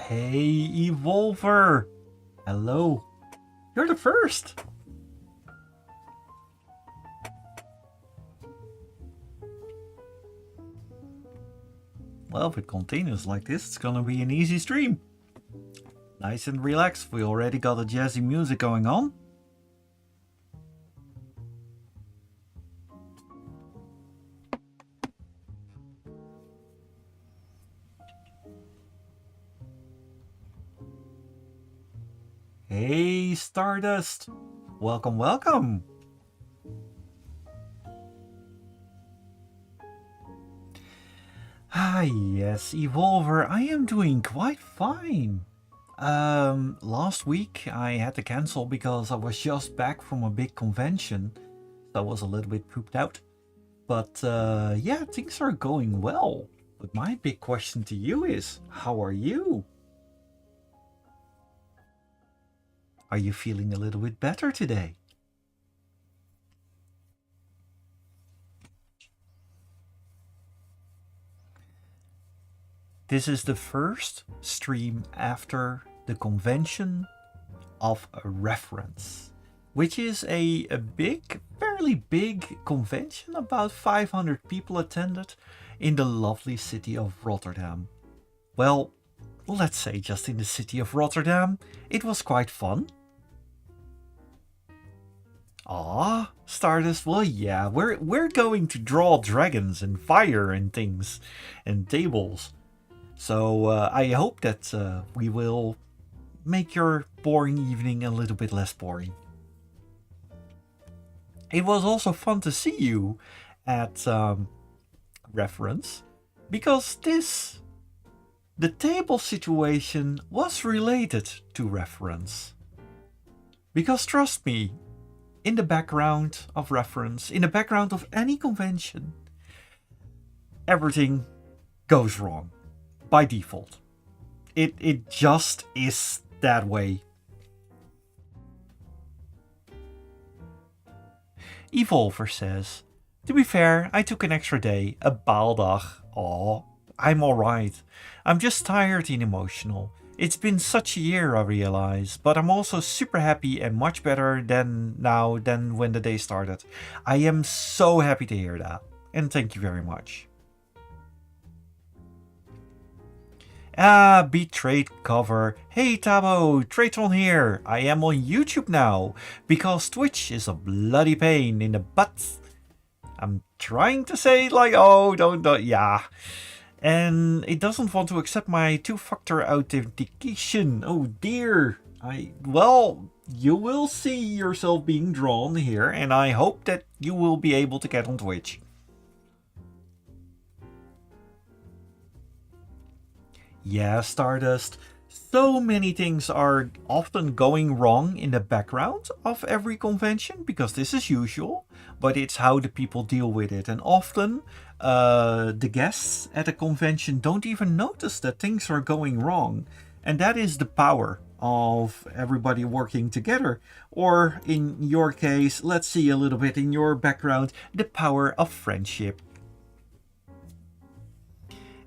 Hey, Evolver! Hello. You're the first! Well, if it continues like this, it's gonna be an easy stream. Nice and relaxed. We already got the jazzy music going on. Hey, Stardust! Welcome, welcome! Ah, yes, Evolver, I am doing quite fine. Last week I had to cancel because I was just back from a big convention. So I was a little bit pooped out. But yeah, things are going well. But my big question to you is, how are you? Are you feeling a little bit better today? This is the first stream after the convention of a reference, which is a big, fairly big convention. About 500 people attended in the lovely city of Rotterdam. Well, let's say just in the city of Rotterdam, it was quite fun. Ah, Stardust, well yeah, we're going to draw dragons and fire and things and tables. So I hope that we will make your boring evening a little bit less boring. It was also fun to see you at Reference, because the table situation was related to Reference. Because trust me, in the background of Reference, in the background of any convention, everything goes wrong. By default. It just is that way. Evolver says, to be fair, I took an extra day, a baaldag. Aw, I'm alright. I'm just tired and emotional. It's been such a year, I realize, but I'm also super happy and much better than now than when the day started. I am so happy to hear that, and thank you very much. Ah, betrayed cover. Hey Tabo, Traytron here. I am on YouTube now, because Twitch is a bloody pain in the butt. I'm trying to say it like, oh, don't, yeah. And it doesn't want to accept my two-factor authentication. Oh dear. Well, you will see yourself being drawn here, and I hope that you will be able to get on Twitch. Yeah, Stardust. So many things are often going wrong in the background of every convention, because this is usual, but it's how the people deal with it. And often the guests at a convention don't even notice that things are going wrong. And that is the power of everybody working together. Or in your case, let's see a little bit in your background, the power of friendship.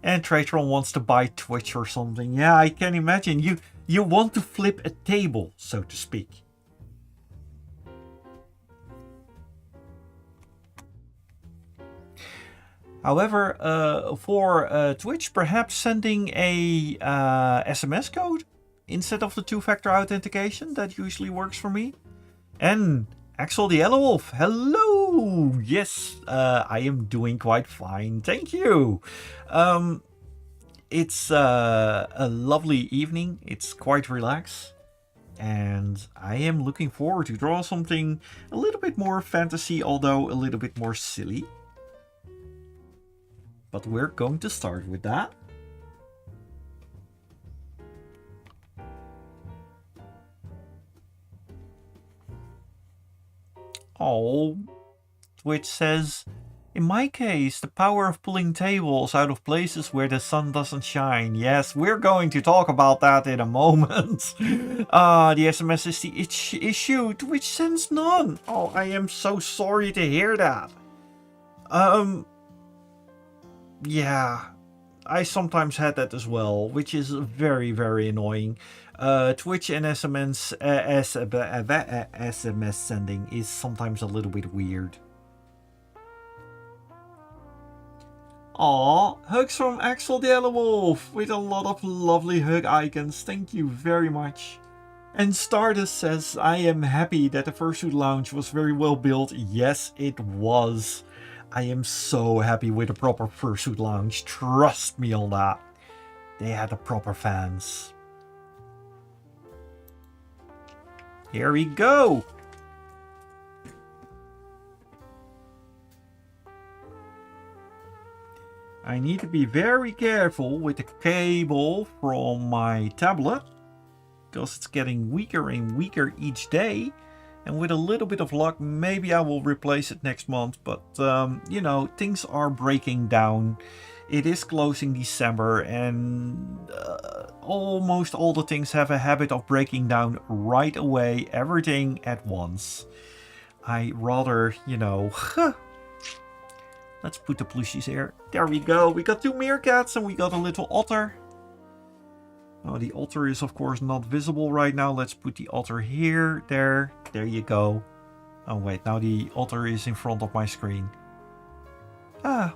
And Traytron wants to buy Twitch or something. Yeah, I can imagine. You want to flip a table, so to speak. However, for Twitch, perhaps sending a SMS code instead of the two-factor authentication, that usually works for me. And Axel the Yellow Wolf, hello! Yes, I am doing quite fine, thank you. It's a lovely evening, it's quite relaxed, and I am looking forward to draw something a little bit more fantasy, although a little bit more silly. But we're going to start with that. Oh, Twitch says, in my case, the power of pulling tables out of places where the sun doesn't shine. Yes, we're going to talk about that in a moment. The SMS is the issue. Twitch sends none. Oh, I am so sorry to hear that. Yeah. I sometimes had that as well, which is very, very annoying. Twitch and SMS sending is sometimes a little bit weird. Aw, hugs from Axel the Yellow Wolf with a lot of lovely hug icons. Thank you very much. And Stardust says, I am happy that the Fursuit Lounge was very well built. Yes, it was. I am so happy with the proper Fursuit Lounge. Trust me on that. They had the proper fans. Here we go. I need to be very careful with the cable from my tablet, because it's getting weaker and weaker each day. And with a little bit of luck, maybe I will replace it next month. But, you know, things are breaking down. It is closing December, and almost all the things have a habit of breaking down right away, everything at once. I rather, you know... Let's put the plushies here. There we go. We got 2 meerkats and we got a little otter. Oh, the otter is of course not visible right now. Let's put the otter here. There you go. Oh wait, now the otter is in front of my screen. Ah.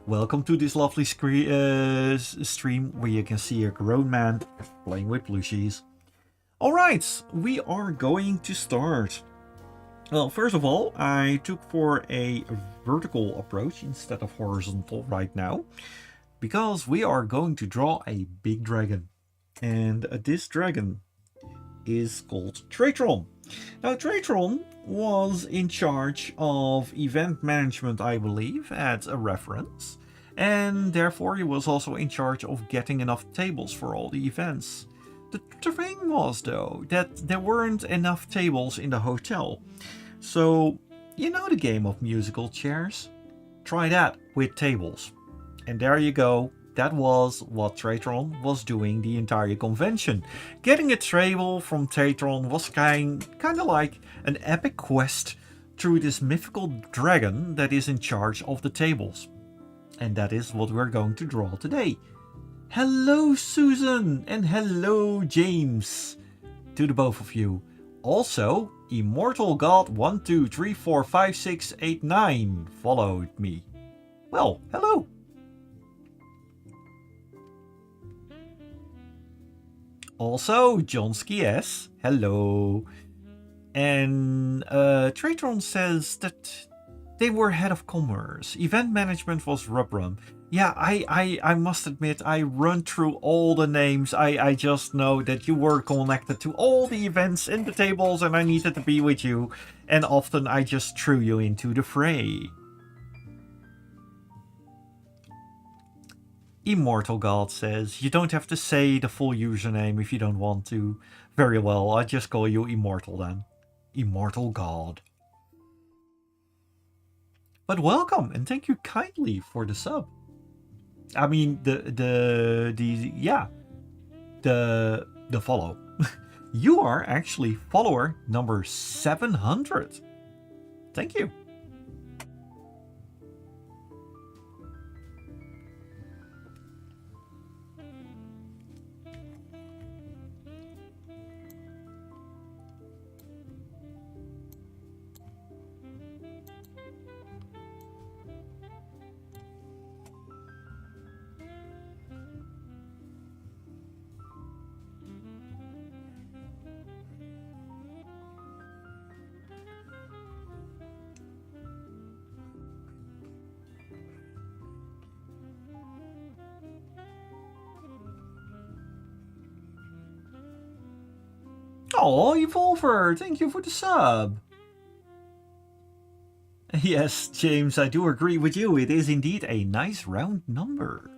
Welcome to this lovely stream where you can see a grown man playing with plushies. Alright, we are going to start. Well, first of all, I took for a vertical approach instead of horizontal right now, because we are going to draw a big dragon. And this dragon is called Tratron. Now, Tratron was in charge of event management, I believe, at a reference, and therefore he was also in charge of getting enough tables for all the events. The thing was, though, that there weren't enough tables in the hotel. So, you know the game of musical chairs? Try that with tables. And there you go. That was what Tratron was doing the entire convention. Getting a table from Tratron was kind of like an epic quest through this mythical dragon that is in charge of the tables. And that is what we're going to draw today. Hello Susan and hello James to the both of you. Also, Immortal God 12345689 followed me. Well, hello. Also, Johnsky S, hello. And Tratron says that they were head of commerce. Event management was Rubrum. Yeah, I must admit, I run through all the names. I just know that you were connected to all the events and the tables and I needed to be with you. And often I just threw you into the fray. Immortal God says, you don't have to say the full username if you don't want to. Very well, I'll just call you Immortal then. Immortal God. But welcome and thank you kindly for the sub. I mean the follow. You are actually follower number 700. Thank you. Oh, Evolver, thank you for the sub. Yes, James, I do agree with you. It is indeed a nice round number.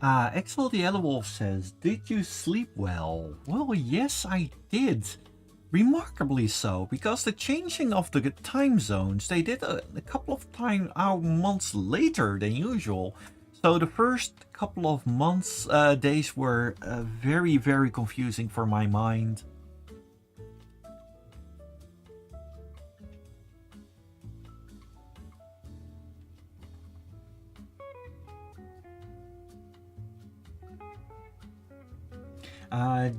Axel the Elewolf says, did you sleep well? Well, yes, I did. Remarkably so, because the changing of the time zones, they did a couple of months later than usual. So the first couple of months, days were very, very confusing for my mind.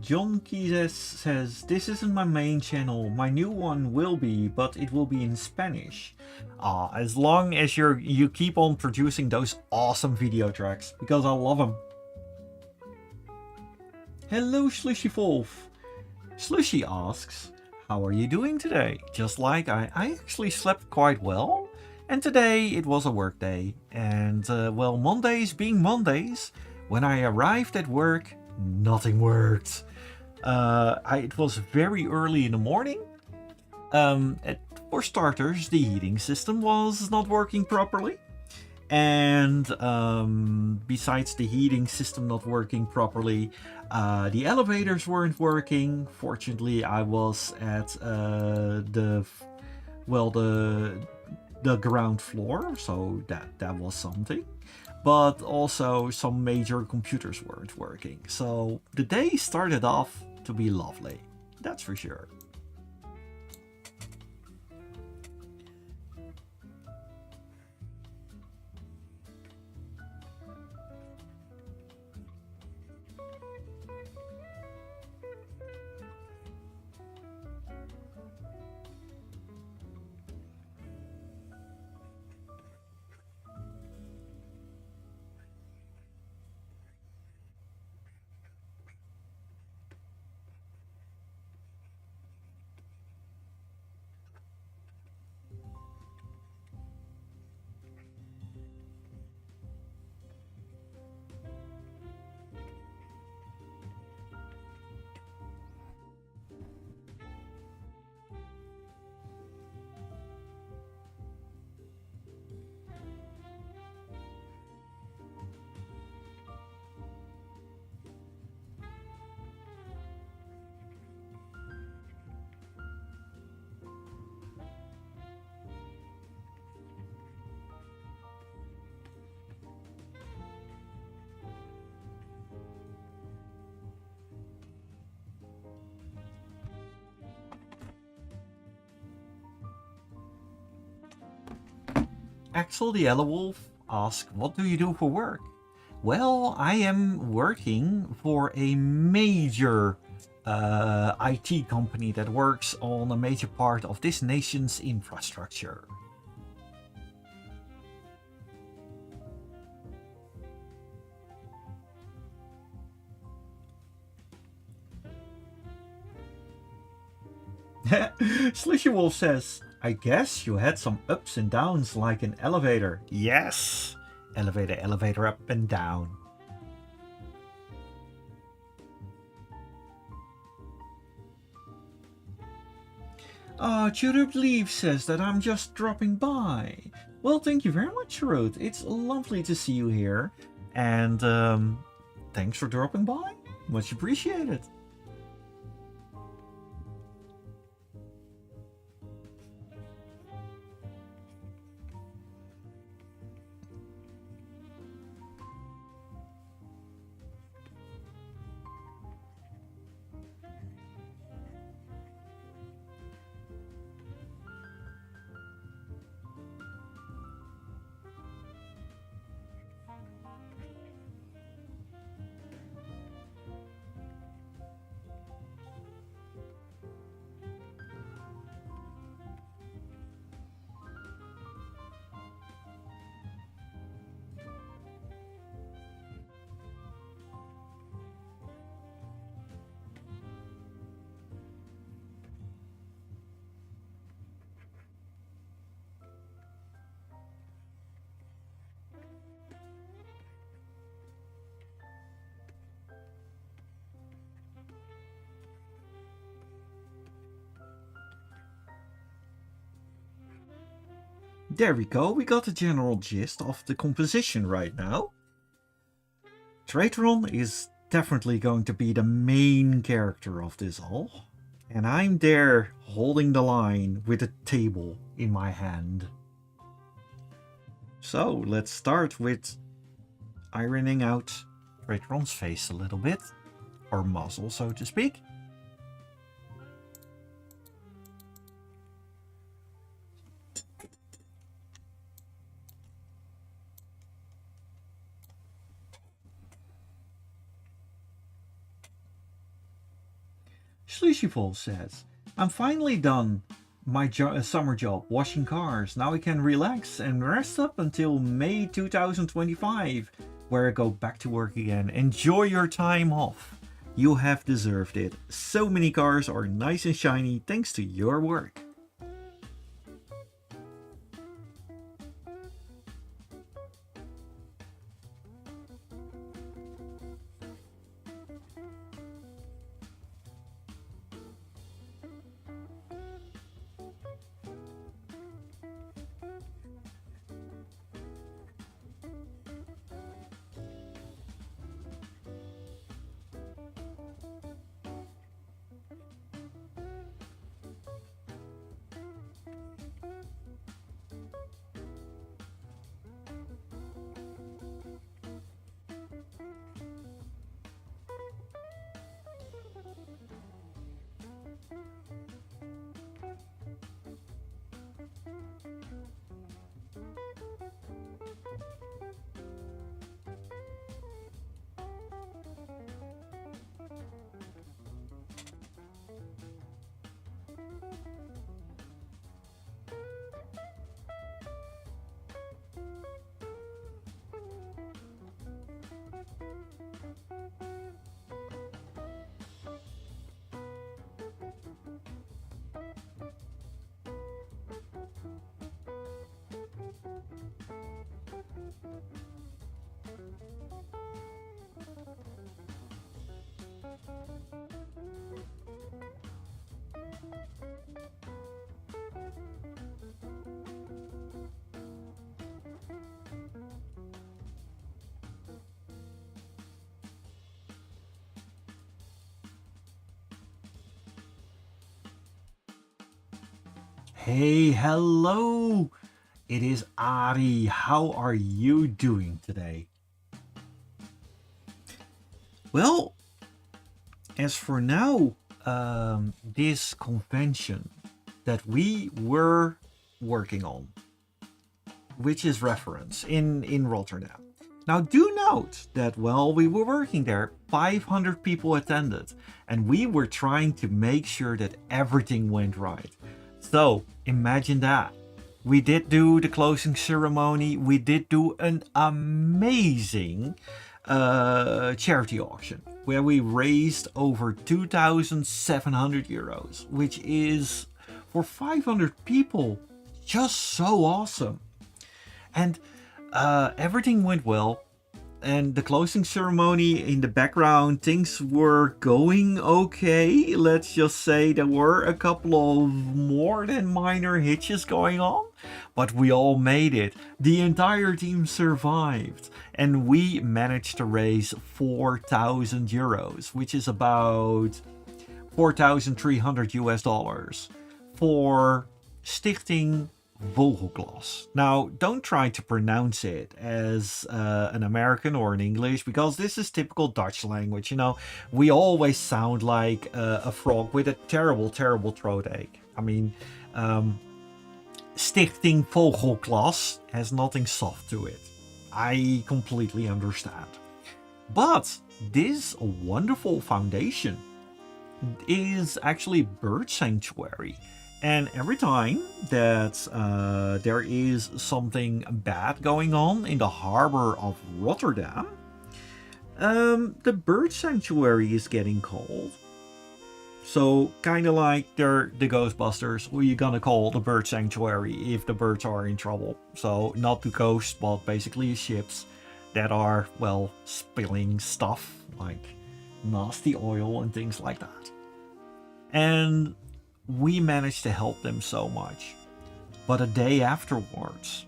John Keyes says, this isn't my main channel. My new one will be, but it will be in Spanish. As long as you keep on producing those awesome video tracks, because I love them. Hello, Slushy Wolf. Slushy asks, how are you doing today? Just like I actually slept quite well. And today it was a work day. And, well, Mondays being Mondays, when I arrived at work, nothing worked. It was very early in the morning. For starters, the heating system was not working properly. And besides the heating system not working properly, the elevators weren't working. Fortunately, I was at the ground floor, so that was something. But also some major computers weren't working. So the day started off to be lovely, that's for sure. Axel the Yellow Wolf asks, what do you do for work? Well, I am working for a major IT company that works on a major part of this nation's infrastructure. Slushy Wolf says, I guess you had some ups and downs like an elevator. Yes! Elevator, elevator, up and down. Chirrup Leaf says that I'm just dropping by. Well, thank you very much, Ruth. It's lovely to see you here. And thanks for dropping by. Much appreciated. There we go, we got the general gist of the composition right now. Tratron is definitely going to be the main character of this all. And I'm there holding the line with a table in my hand. So let's start with ironing out Tratron's face a little bit. Or muzzle, so to speak. Schlichifol says, I'm finally done my summer job washing cars. Now I can relax and rest up until May 2025, where I go back to work again. Enjoy your time off. You have deserved it. So many cars are nice and shiny thanks to your work. Hey, hello! It is Ari. How are you doing today? Well, as for now, this convention that we were working on, which is reference in Rotterdam. Now do note that while we were working there, 500 people attended, and we were trying to make sure that everything went right. So imagine that. We did do the closing ceremony. We did do an amazing charity auction where we raised over 2,700 euros, which is for 500 people just so awesome. And everything went well. And the closing ceremony in the background, things were going okay. Let's just say there were a couple of more than minor hitches going on, but we all made it. The entire team survived, and we managed to raise 4,000 euros, which is about 4,300 US dollars for Stichting Vogelglas. Now, don't try to pronounce it as an American or an English, because this is typical Dutch language. You know, we always sound like a frog with a terrible, terrible throat ache. I mean, Stichting Vogelglas has nothing soft to it. I completely understand. But this wonderful foundation is actually bird sanctuary. And every time that there is something bad going on in the harbor of Rotterdam, the bird sanctuary is getting called. So kind of like they're the Ghostbusters, who you're gonna call the bird sanctuary if the birds are in trouble. So not the ghosts, but basically ships that are, well, spilling stuff like nasty oil and things like that. And we managed to help them so much. But a day afterwards,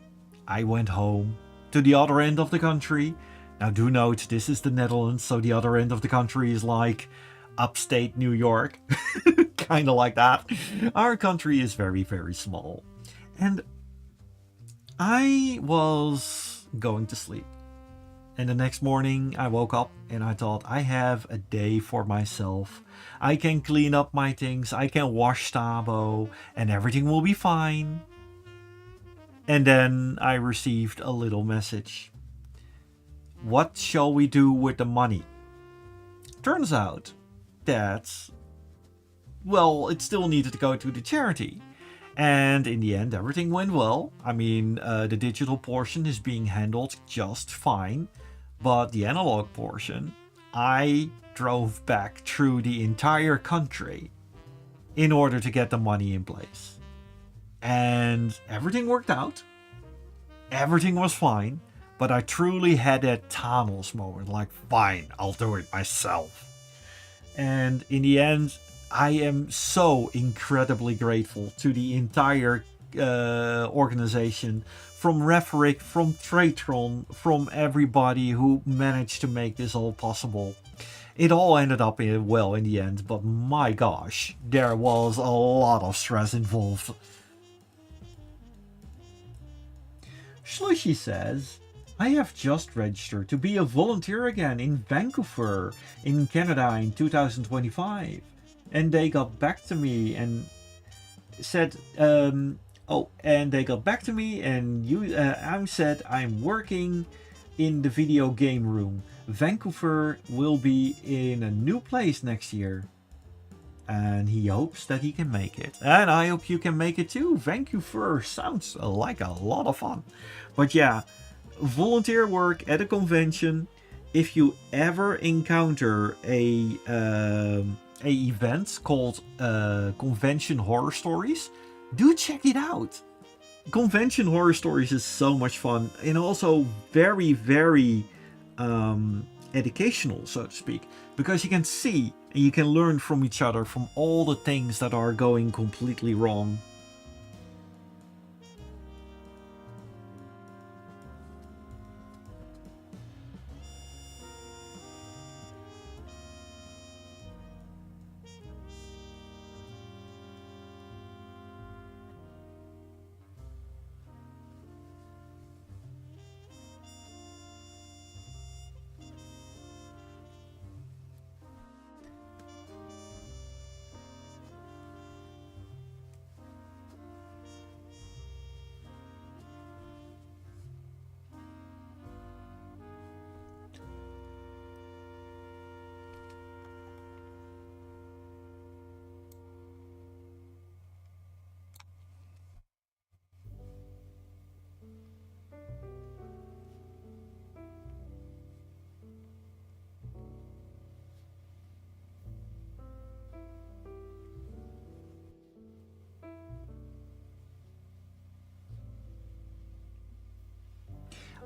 I went home to the other end of the country Now, do note, this is the Netherlands, so the other end of the country is like upstate New York. Kind of like that. Our country is very, very small. And I was going to sleep. And the next morning I woke up and I thought, I have a day for myself. I can clean up my things, I can wash Tabo, and everything will be fine. And then I received a little message. What shall we do with the money? Turns out that, well, it still needed to go to the charity. And in the end, everything went well. I mean, the digital portion is being handled just fine. But the analog portion, I drove back through the entire country in order to get the money in place. And everything worked out. Everything was fine. But I truly had that Thanos moment, like, fine, I'll do it myself. And in the end, I am so incredibly grateful to the entire organization, from Referic, from Tratron, from everybody who managed to make this all possible. It all ended up well in the end, but my gosh, there was a lot of stress involved. Slushy says, I have just registered to be a volunteer again in Vancouver, in Canada in 2025. And they got back to me and said, and I said I'm working in the video game room. Vancouver will be in a new place next year. And he hopes that he can make it. And I hope you can make it too. Vancouver sounds like a lot of fun. But yeah, volunteer work at a convention. If you ever encounter a event called Convention Horror Stories, do check it out. Convention Horror Stories is so much fun and also very, very educational, so to speak, because you can see and you can learn from each other from all the things that are going completely wrong.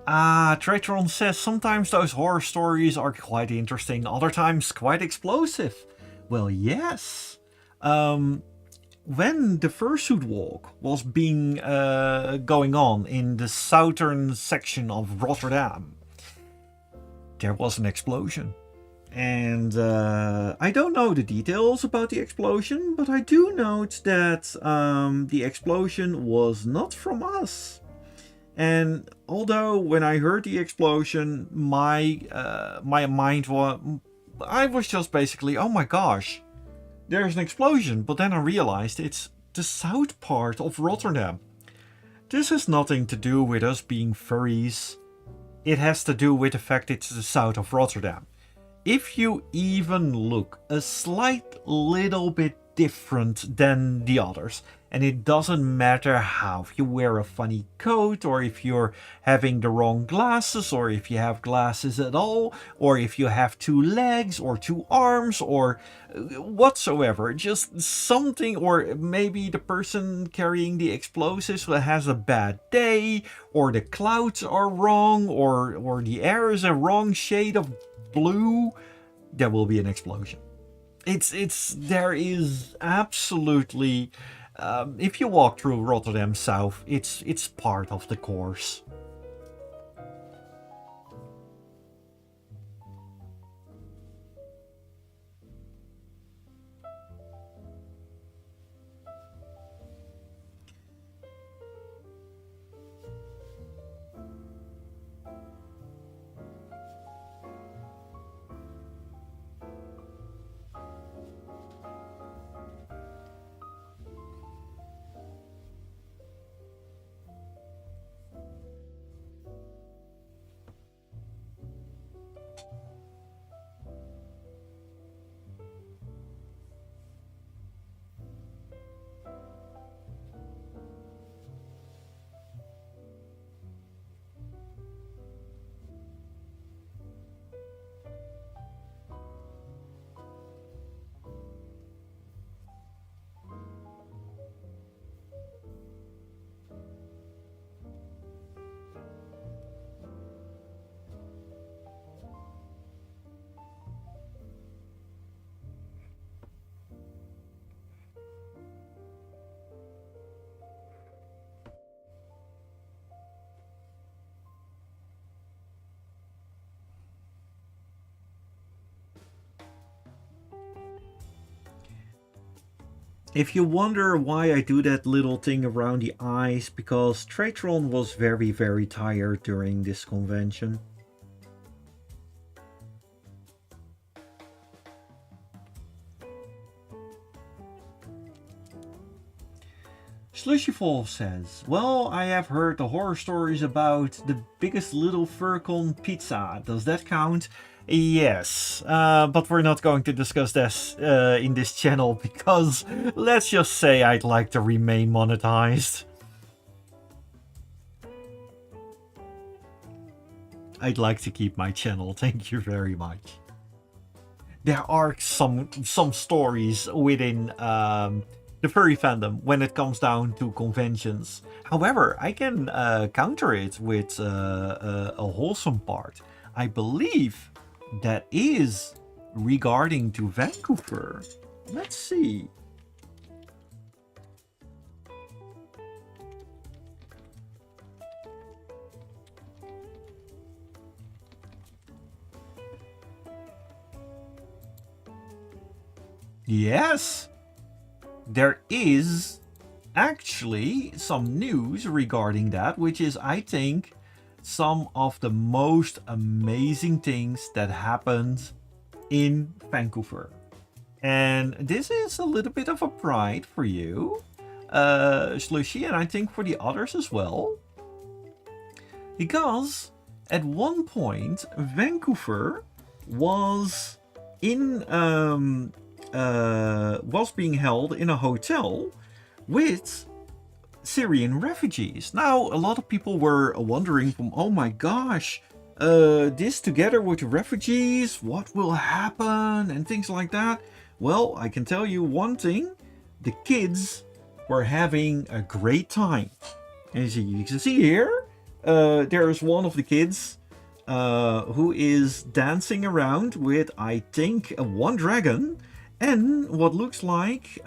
Tratron says sometimes those horror stories are quite interesting, other times quite explosive. Well, yes. When the fursuit walk was being going on in the southern section of Rotterdam, there was an explosion. And I don't know the details about the explosion, but I do note that the explosion was not from us. And although when I heard the explosion, my mind was, I was just basically, oh my gosh, there's an explosion. But then I realized it's the south part of Rotterdam. This has nothing to do with us being furries. It has to do with the fact it's the south of Rotterdam. If you even look a slight little bit different than the others, and it doesn't matter how, if you wear a funny coat, or if you're having the wrong glasses, or if you have glasses at all, or if you have 2 legs or 2 arms or whatsoever, just something, or maybe the person carrying the explosives has a bad day, or the clouds are wrong, or the air is a wrong shade of blue, there will be an explosion. There is absolutely, if you walk through Rotterdam South, it's part of the course. If you wonder why I do that little thing around the eyes, because Tratron was very, very tired during this convention. Slushyfall says, well, I have heard the horror stories about the biggest little furcon pizza. Does that count? Yes, but we're not going to discuss this in this channel because let's just say I'd like to remain monetized. I'd like to keep my channel, thank you very much. There are some stories within the furry fandom when it comes down to conventions. However, I can counter it with a wholesome part. I believe that is regarding to Vancouver. Let's see. Yes, there is actually some news regarding that, which is, I think, some of the most amazing things that happened in Vancouver. And this is a little bit of a pride for you, Slushy, and I think for the others as well. Because at one point, Vancouver was in was being held in a hotel with Syrian refugees. Now, a lot of people were wondering from, oh my gosh, this together with the refugees, what will happen and things like that. Well, I can tell you one thing, the kids were having a great time. As you can see here, there's one of the kids who is dancing around with, I think, one dragon and what looks like,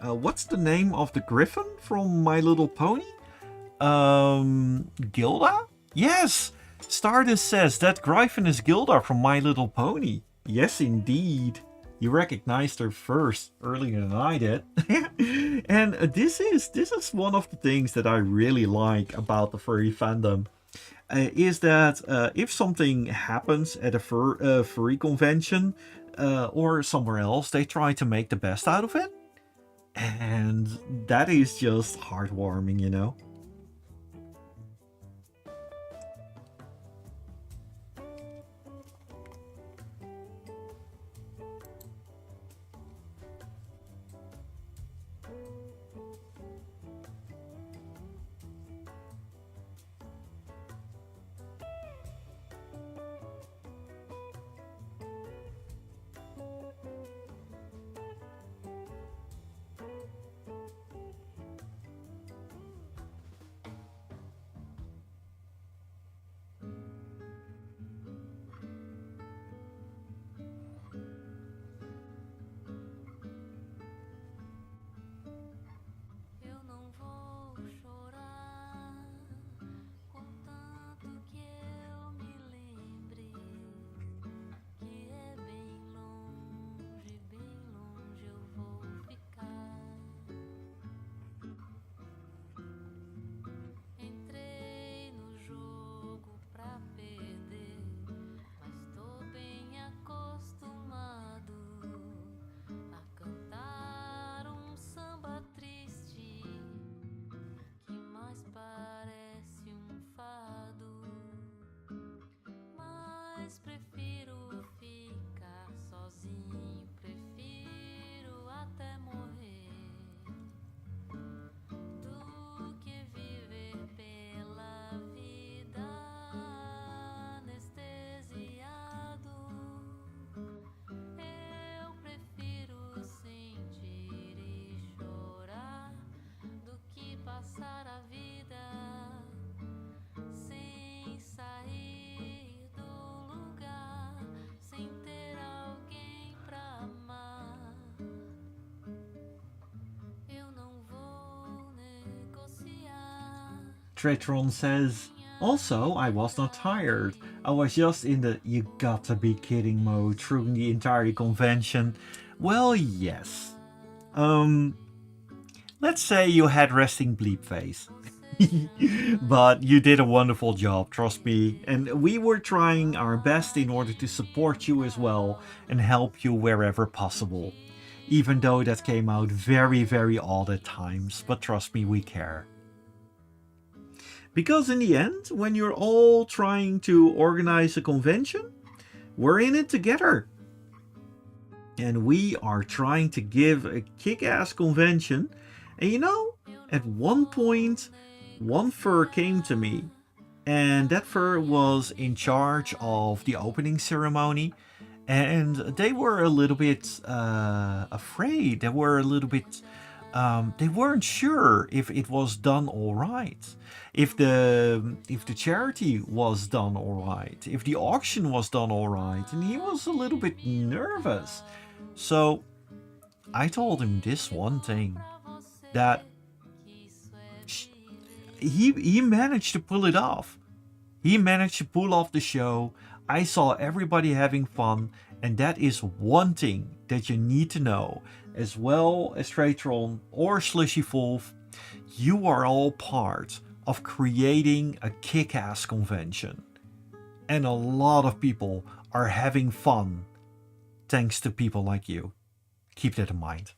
what's the name of the griffin from My Little Pony? Gilda? Yes! Stardust says that griffin is Gilda from My Little Pony. Yes, indeed. You recognized her first, earlier than I did. And this is one of the things that I really like about the furry fandom. Is that if something happens at a furry convention or somewhere else, they try to make the best out of it. And that is just heartwarming, you know? Tretron says, also, I was not tired. I was just in the you got to be kidding mode through the entire convention. Well, yes. Let's say you had resting bleep face. But you did a wonderful job, trust me. And we were trying our best in order to support you as well and help you wherever possible. Even though that came out very, very odd at times, but trust me, we care. Because in the end, when you're all trying to organize a convention, we're in it together. And we are trying to give a kick ass convention. And you know, at one point, one fur came to me, and that fur was in charge of the opening ceremony. And they were a little bit afraid. They were a little bit. They weren't sure if it was done all right, if the charity was done all right, if the auction was done all right, and he was a little bit nervous. So I told him this one thing that he managed to pull it off. He managed to pull off the show. I saw everybody having fun, and that is one thing that you need to know. As well as Traytron or Slushy Wolf, you are all part of creating a kick-ass convention. And a lot of people are having fun thanks to people like you. Keep that in mind.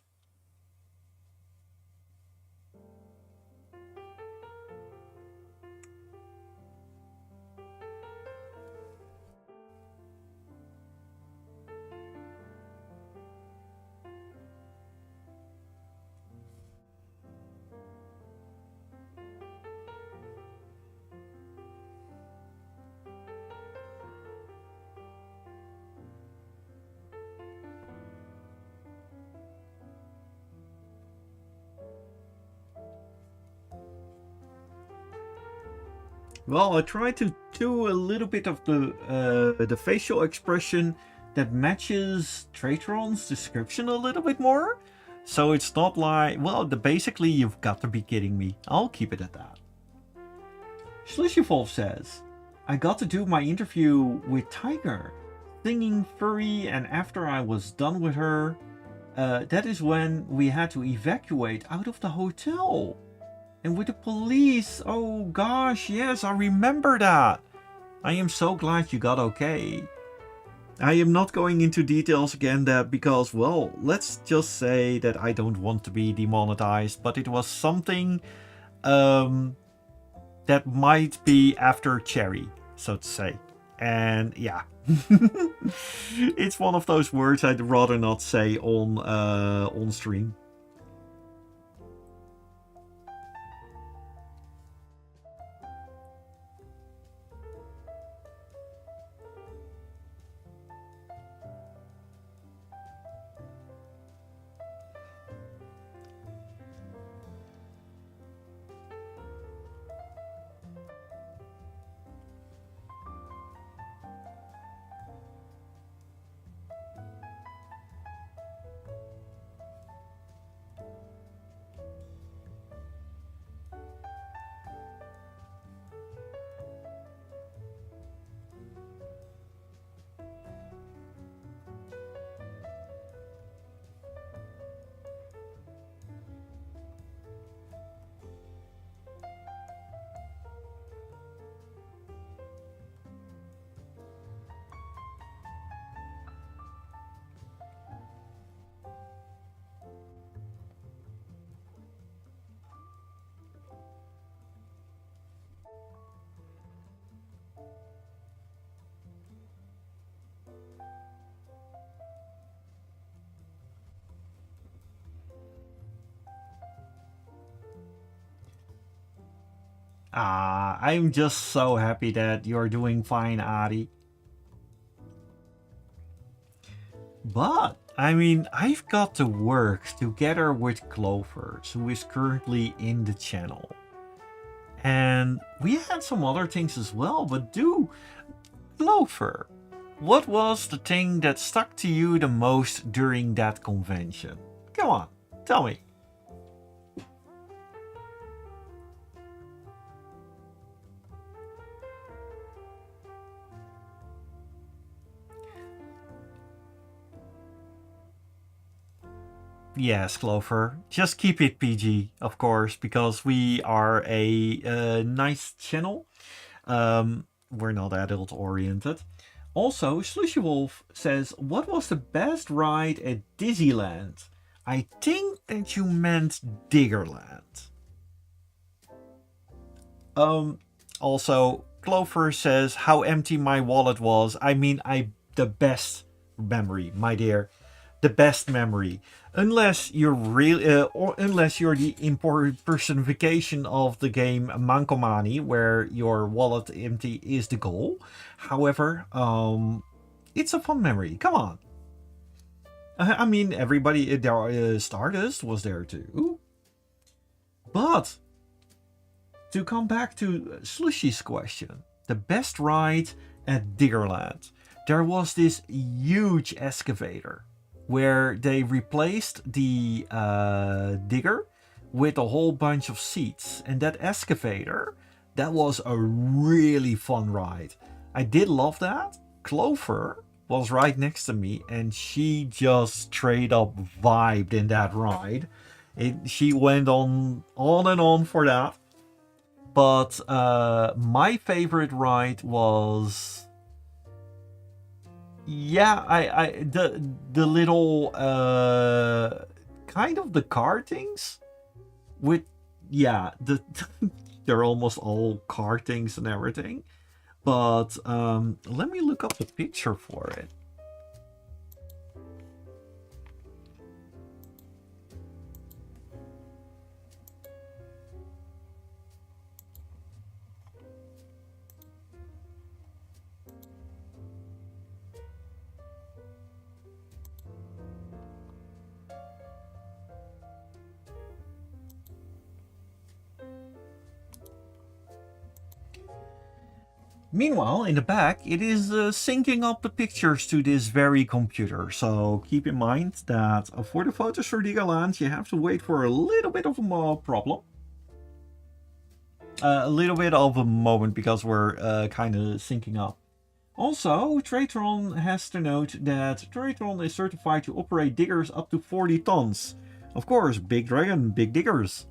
Well, I tried to do a little bit of the facial expression that matches Traytron's description a little bit more. So it's not like, well, basically you've got to be kidding me. I'll keep it at that. Schlishyvolf says, I got to do my interview with Tiger, singing furry, and after I was done with her, that is when we had to evacuate out of the hotel. And with the police, oh gosh, yes, I remember that. I am so glad you got okay. I am not going into details again that because, well, let's just say that I don't want to be demonetized, but it was something that might be after Cherry, so to say. And yeah, it's one of those words I'd rather not say on stream. I'm just so happy that you're doing fine, Ari. But, I mean, I've got to work together with Clovers, who is currently in the channel. And we had some other things as well, but Clover, what was the thing that stuck to you the most during that convention? Come on, tell me. Yes, Clover. Just keep it PG, of course, because we are a nice channel. We're not adult oriented. Also, Slushy Wolf says, "What was the best ride at Disneyland?" I think that you meant Diggerland. Um, Also, Clover says, "How empty my wallet was." I mean, the best memory, my dear, the best memory. Unless you're real, or unless you're the personification of the game Mankomani, where your wallet empty is the goal. However, it's a fun memory. Come on. I mean, everybody, Stardust was there too. But to come back to Slushy's question, the best ride at Diggerland, there was this huge excavator where they replaced the digger with a whole bunch of seats. And that excavator, that was a really fun ride. I did love that. Clover was right next to me and she just straight up vibed in that ride. She went on and on for that. But my favorite ride was, yeah, I the little kind of the kartings with, yeah, they're almost all kartings and everything. But let me look up the picture for it. Meanwhile, in the back, it is syncing up the pictures to this very computer. So keep in mind that for the photos for Digaland, you have to wait for a little bit of a problem. A little bit of a moment because we're kind of syncing up. Also, Tratron has to note that Tratron is certified to operate diggers up to 40 tons. Of course, big dragon, big diggers.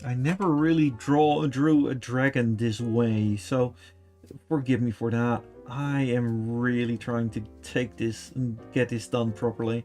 I never really drew a dragon this way, so forgive me for that. I am really trying to take this and get this done properly.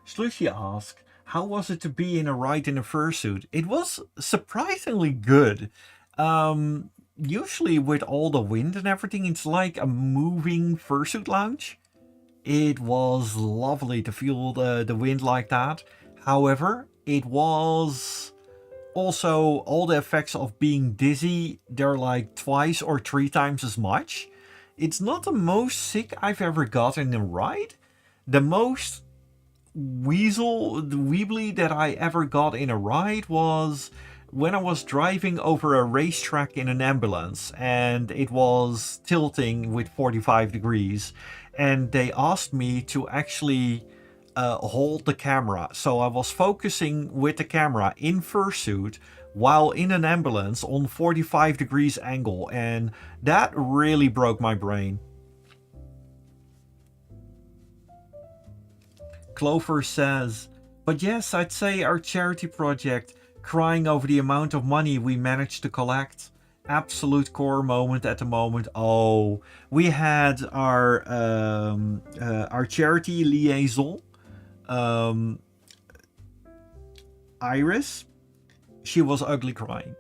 Slushy asked, how was it to be in a ride in a fursuit? It was surprisingly good. Usually with all the wind and everything, it's like a moving fursuit lounge. It was lovely to feel the wind like that. However, it was also all the effects of being dizzy, they're like twice or three times as much. It's not the most sick I've ever gotten in a ride. The most weebly that I ever got in a ride was when I was driving over a racetrack in an ambulance and it was tilting with 45 degrees. And they asked me to actually hold the camera. So I was focusing with the camera in fursuit while in an ambulance on 45 degrees angle. And that really broke my brain. Clover says, but yes, I'd say our charity project, crying over the amount of money we managed to collect. Absolute core moment at the moment. Oh, we had our charity liaison, um, Iris. She was ugly crying,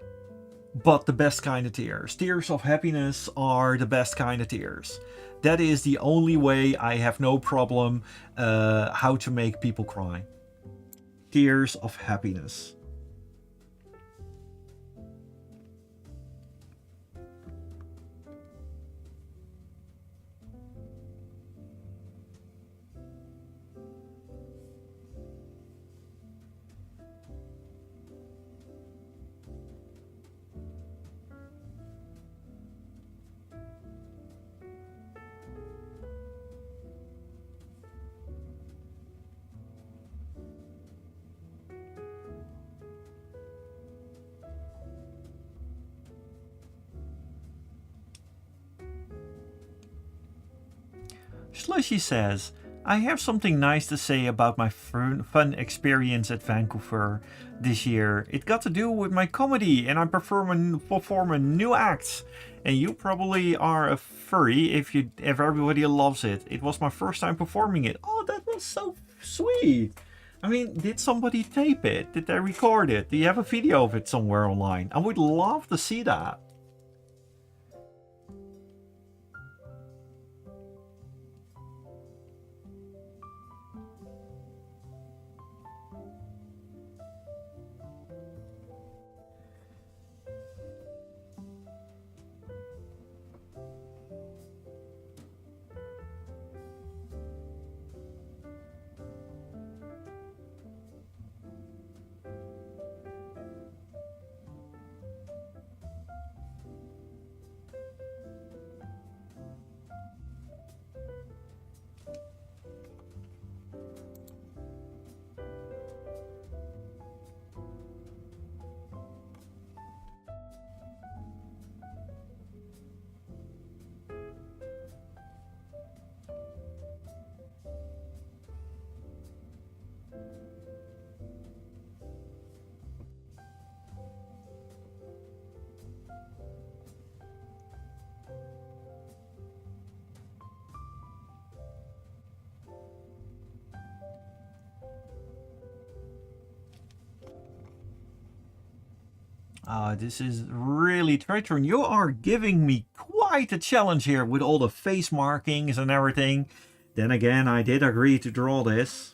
but the best kind of tears. Tears of happiness are the best kind of tears. That is the only way. I have no problem how to make people cry. Tears of happiness. Slushy says, I have something nice to say about my fun experience at Vancouver this year. It got to do with my comedy, and I perform a new act. And you probably are a furry if everybody loves it. It was my first time performing it. Oh, that was so sweet. I mean, did somebody tape it? Did they record it? Do you have a video of it somewhere online? I would love to see that. This is really treacherous. You are giving me quite a challenge here with all the face markings and everything. Then again, I did agree to draw this.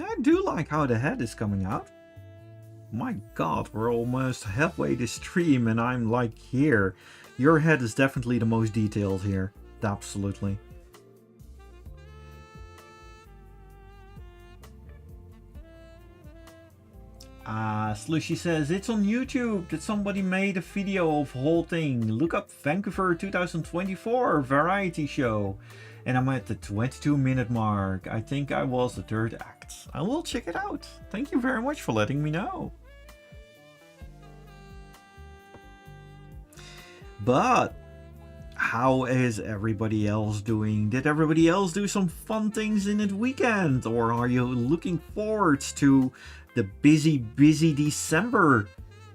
I do like how the head is coming out. My god, we're almost halfway this stream and I'm like here. Your head is definitely the most detailed here. Absolutely. Slushy says, it's on YouTube that somebody made a video of whole thing. Look up Vancouver 2024 variety show. And I'm at the 22-minute mark. I think I was the third act. I will check it out. Thank you very much for letting me know. But how is everybody else doing? Did everybody else do some fun things in the weekend? Or are you looking forward to the busy December?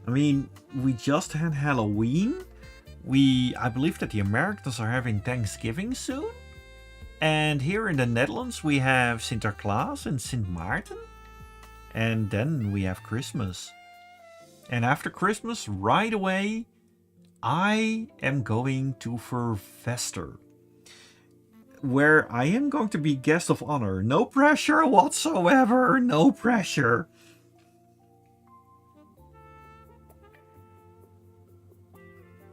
I mean, we just had Halloween. I believe that the Americans are having Thanksgiving soon. And here in the Netherlands we have Sinterklaas and Sint Maarten. And then we have Christmas. And after Christmas, right away, I am going to Vervester, where I am going to be guest of honor. No pressure whatsoever, no pressure.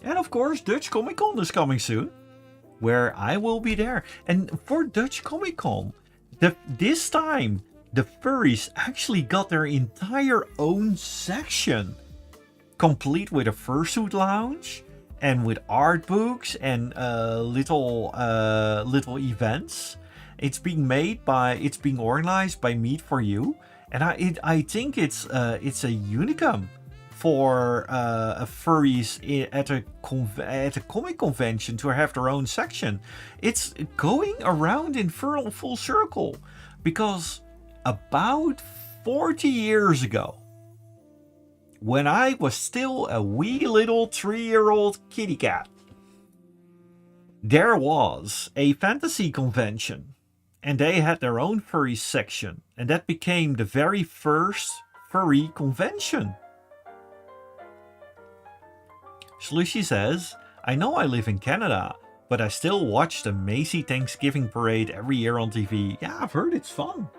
And of course, Dutch Comic Con is coming soon, where I will be there. And for Dutch Comic Con, this time, the furries actually got their entire own section, complete with a fursuit lounge and with art books and little events. It's being organized by Meet for You, and I think it's a unicum for furries at a comic convention to have their own section. It's going around in full circle, because about 40 years ago, when I was still a wee little 3-year-old kitty cat, there was a fantasy convention, and they had their own furry section, and that became the very first furry convention. Slushy says, I know I live in Canada, but I still watch the Macy Thanksgiving parade every year on TV. Yeah, I've heard it's fun.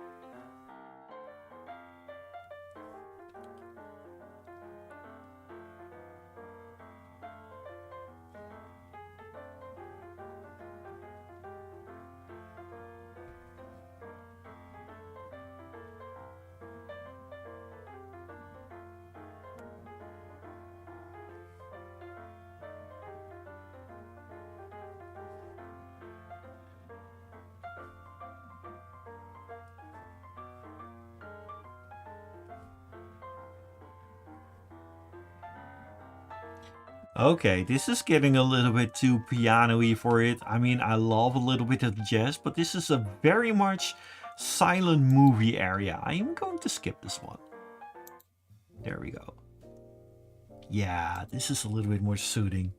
Okay, this is getting a little bit too piano-y for it. I mean, I love a little bit of jazz, but this is a very much silent movie area. I am going to skip this one. There we go. Yeah, this is a little bit more soothing.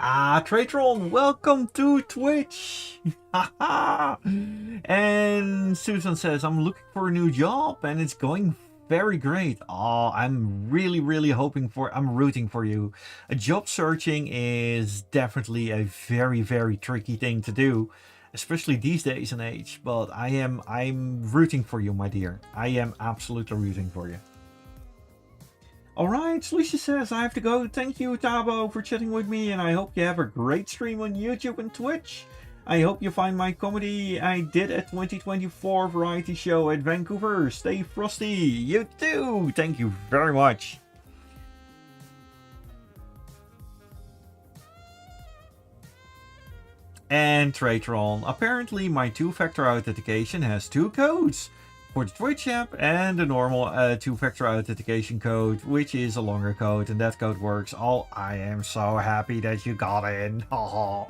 Tratron, welcome to Twitch. And Susan says, I'm looking for a new job and it's going very great. Oh, I'm really, really I'm rooting for you. Job searching is definitely a very, very tricky thing to do, especially these days and age. But I'm rooting for you, my dear. I am absolutely rooting for you. Alright, Lucia says I have to go. Thank you, Tabo, for chatting with me, and I hope you have a great stream on YouTube and Twitch. I hope you find my comedy I did at 2024 variety show at Vancouver. Stay frosty. You too. Thank you very much. And Tratron, apparently my two-factor authentication has two codes. For the Twitch app and the normal two-factor authentication code, which is a longer code, and that code works. Oh, I am so happy that you got in. Oh.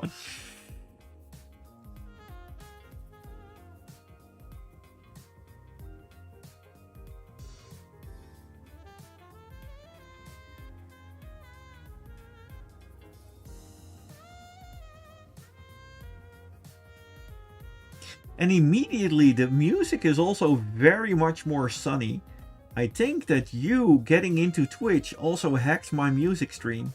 And immediately the music is also very much more sunny. I think that you getting into Twitch also hacked my music stream.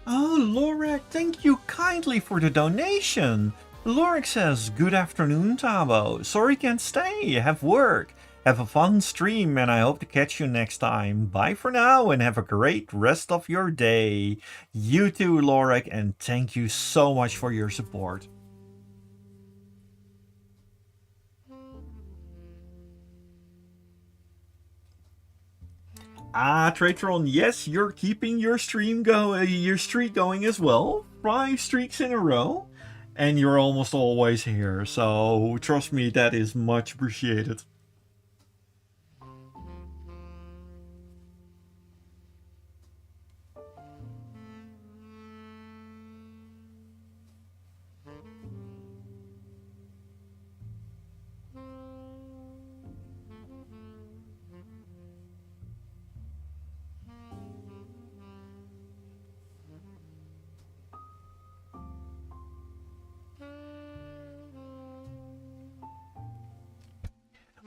Oh, Lorek, thank you kindly for the donation. Lorek says, good afternoon, Tabo. Sorry can't stay, have work. Have a fun stream and I hope to catch you next time. Bye for now and have a great rest of your day. You too, Lorek, and thank you so much for your support. Ah, Tratron, yes, you're keeping your your streak going as well. 5 streaks in a row, and you're almost always here. So trust me, that is much appreciated.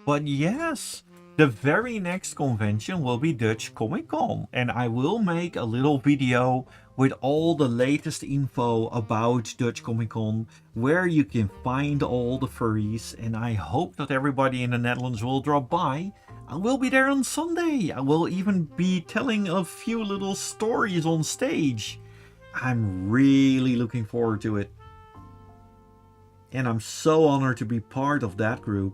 But yes, the very next convention will be Dutch Comic Con, and I will make a little video with all the latest info about Dutch Comic Con, where you can find all the furries, and I hope that everybody in the Netherlands will drop by. I will be there on Sunday. I will even be telling a few little stories on stage. I'm really looking forward to it. And I'm so honored to be part of that group.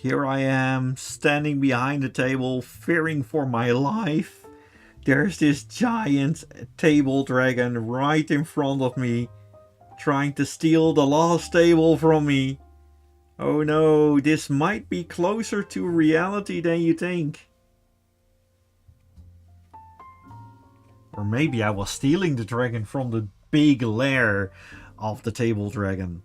Here I am, standing behind the table, fearing for my life. There's this giant table dragon right in front of me, trying to steal the last table from me. Oh no, this might be closer to reality than you think. Or maybe I was stealing the dragon from the big lair of the table dragon.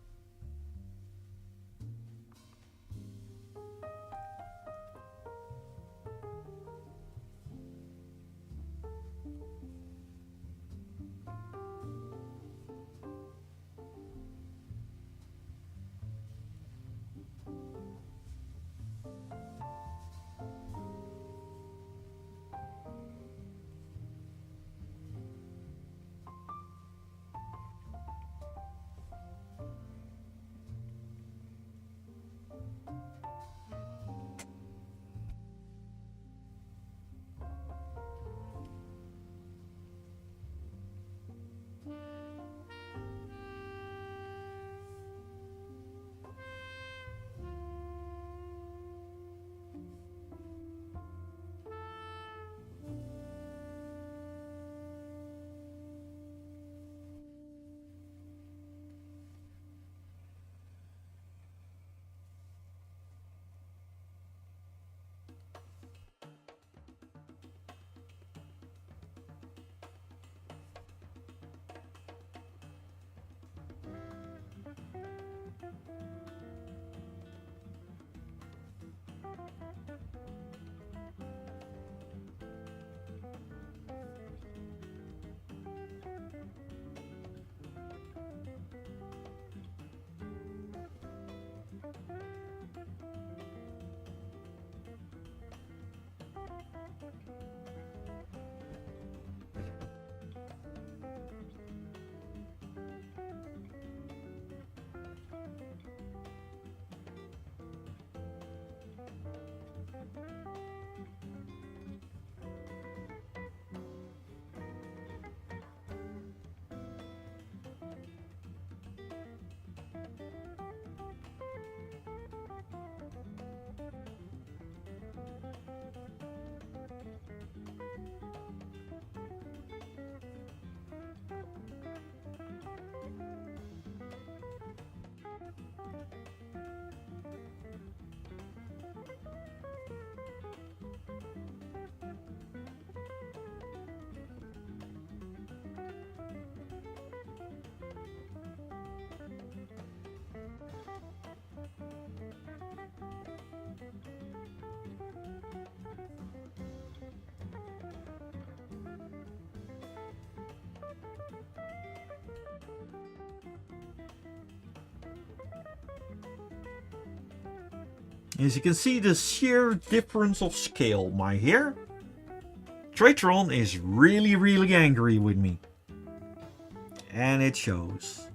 As you can see, the sheer difference of scale, my hair. Tratron is really angry with me. And it shows.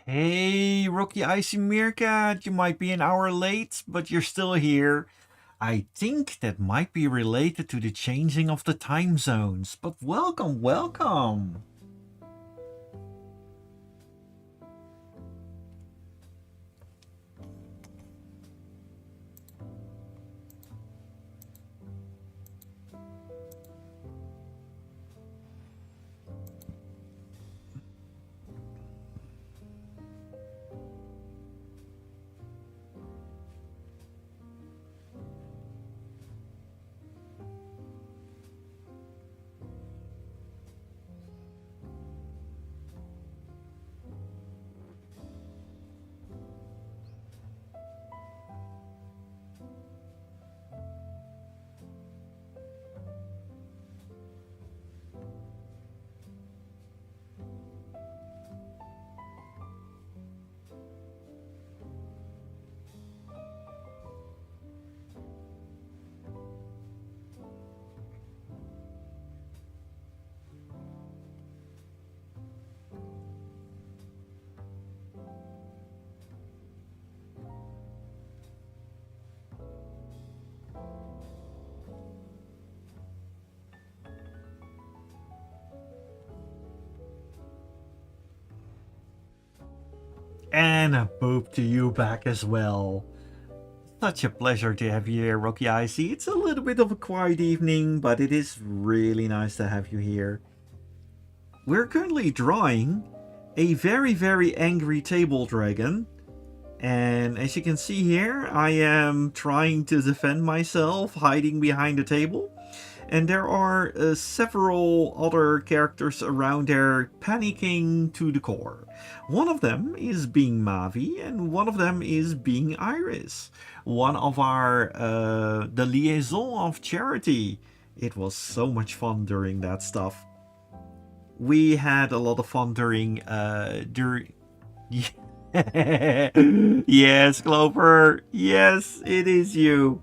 Hey, Rookie Icy Meerkat, you might be an hour late, but you're still here. I think that might be related to the changing of the time zones, but welcome, welcome. And a boop to you back as well. Such a pleasure to have you here, Rocky Icy. It's a little bit of a quiet evening, but it is really nice to have you here. We're currently drawing a very, very angry table dragon. And as you can see here, I am trying to defend myself, hiding behind the table. And there are several other characters around there panicking to the core. One of them is being Mavi, and one of them is being Iris. One of our, the liaison of charity. It was so much fun during that stuff. We had a lot of fun during. Yes, Clover. Yes, it is you.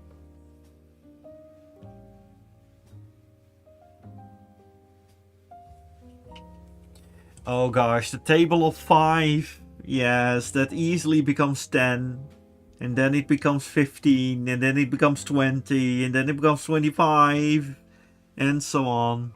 Oh gosh, the table of 5. Yes, that easily becomes 10. And then it becomes 15. And then it becomes 20. And then it becomes 25. And so on.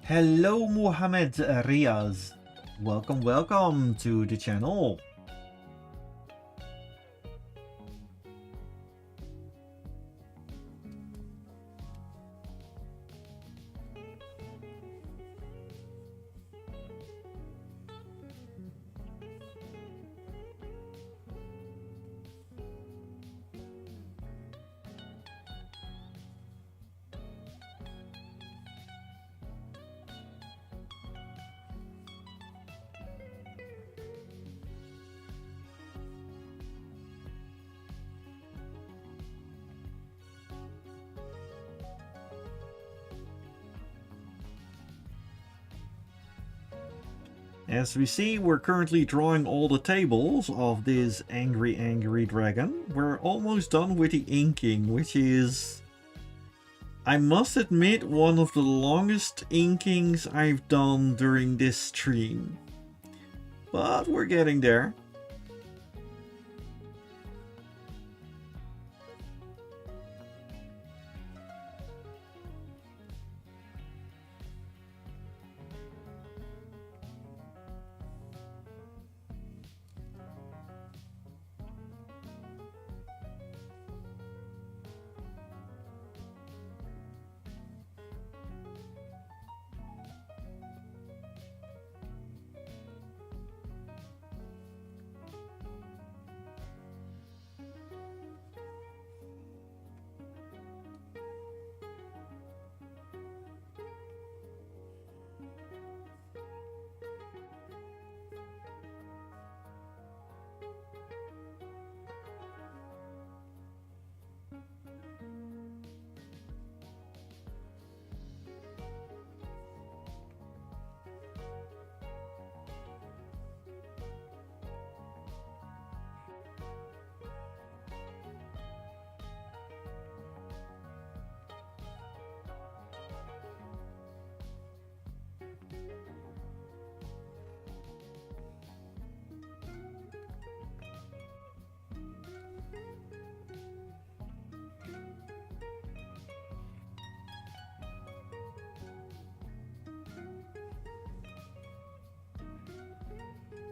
Hello, Mohammed Riaz. Welcome, welcome to the channel. As we see, we're currently drawing all the tables of this angry dragon. We're almost done with the inking, which is, I must admit, one of the longest inkings I've done during this stream. But we're getting there.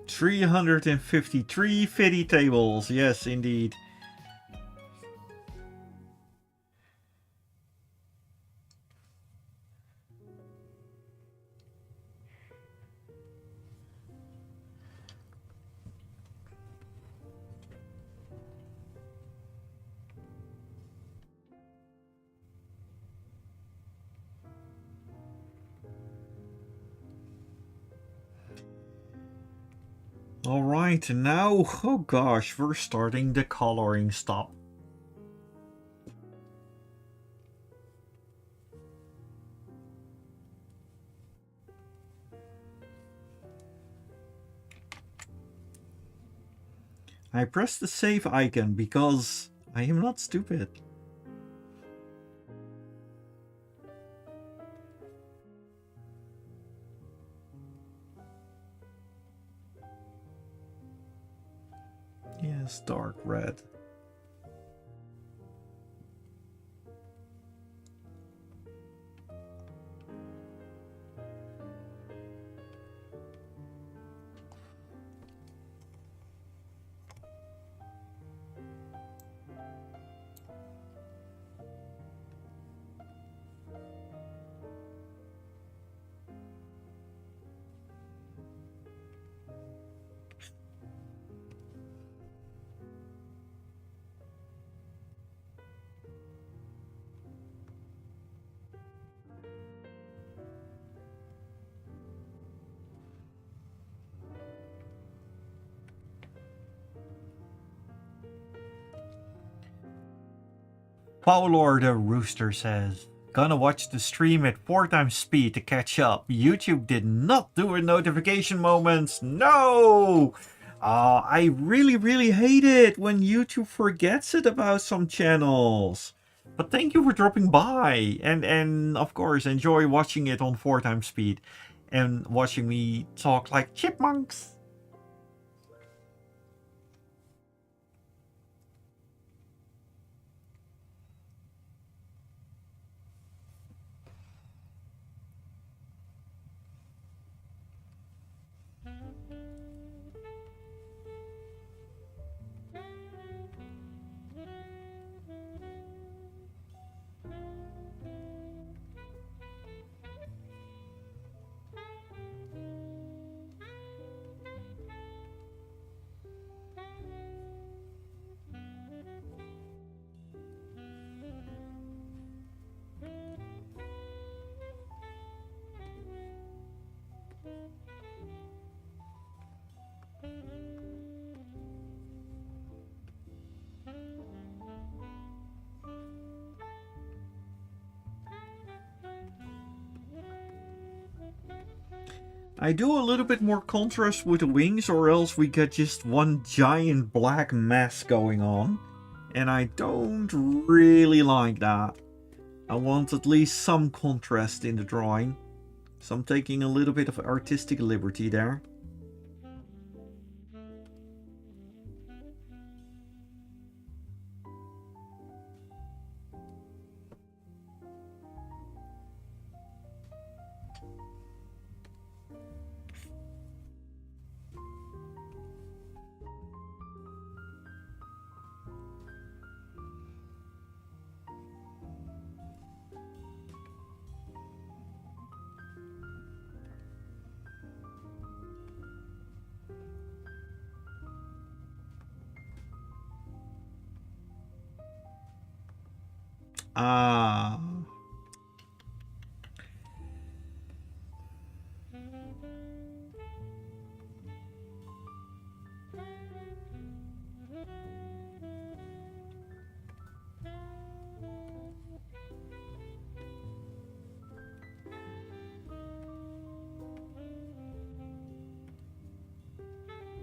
$353 fitty tables, yes indeed. Alright, now, oh gosh, we're starting the coloring stop. I pressed the save icon because I am not stupid. Yes, dark red. Paulor the Rooster says, gonna watch the stream at 4 times speed to catch up. YouTube did not do a notification moments. No! I really hate it when YouTube forgets it about some channels. But thank you for dropping by. And of course, enjoy watching it on 4 times speed. And watching me talk like chipmunks. I do a little bit more contrast with the wings, or else we get just one giant black mess going on. And I don't really like that. I want at least some contrast in the drawing. So I'm taking a little bit of artistic liberty there. Ah.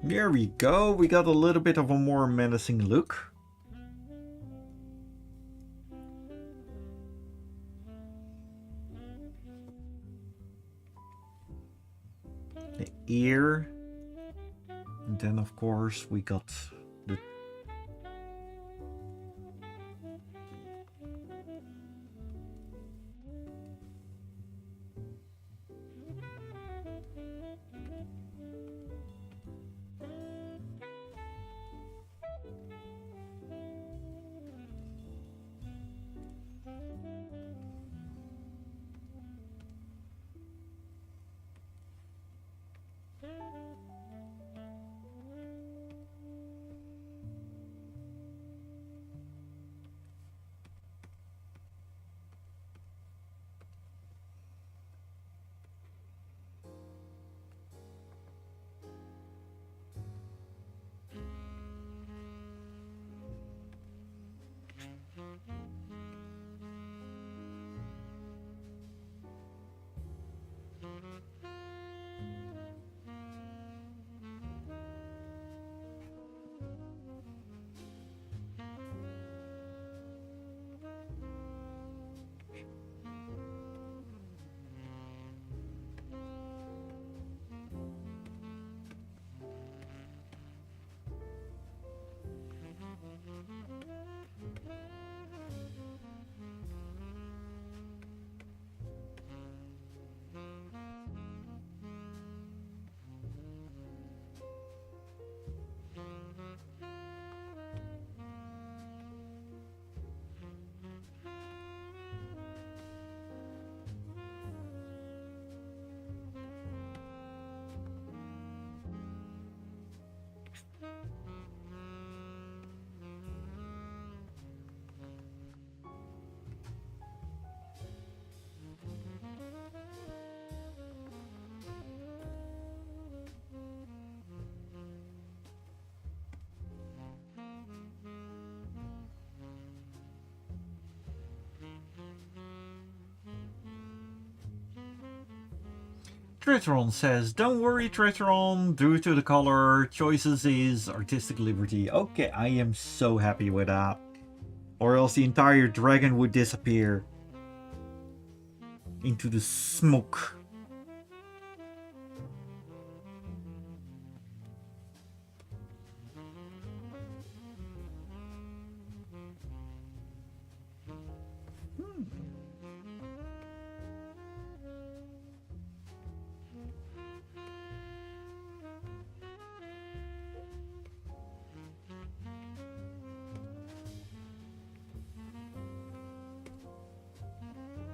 There we go, we got a little bit of a more menacing look. The ear. And then of course we got the... Tritteron says, don't worry Tritteron, due to the color choices is artistic liberty. Okay, I am so happy with that. Or else the entire dragon would disappear into the smoke.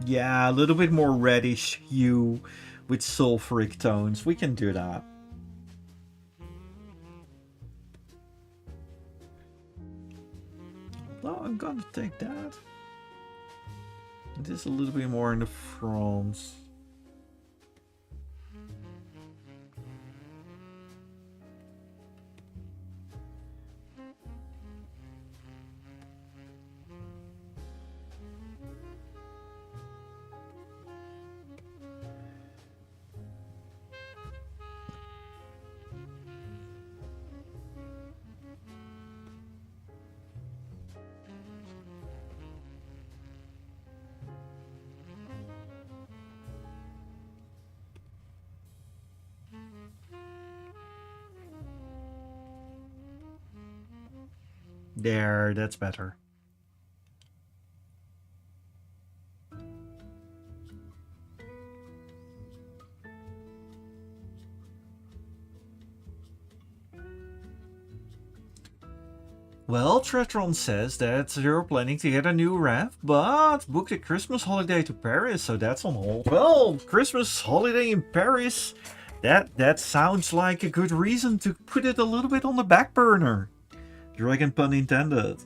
Yeah, a little bit more reddish hue with sulfuric tones. We can do that. Well, I'm gonna take that. It is a little bit more in the front. There, that's better. Well, Tretron says that you're planning to get a new rev, but booked a Christmas holiday to Paris, so that's on hold. Well, Christmas holiday in Paris, that sounds like a good reason to put it a little bit on the back burner. Dragon pun intended.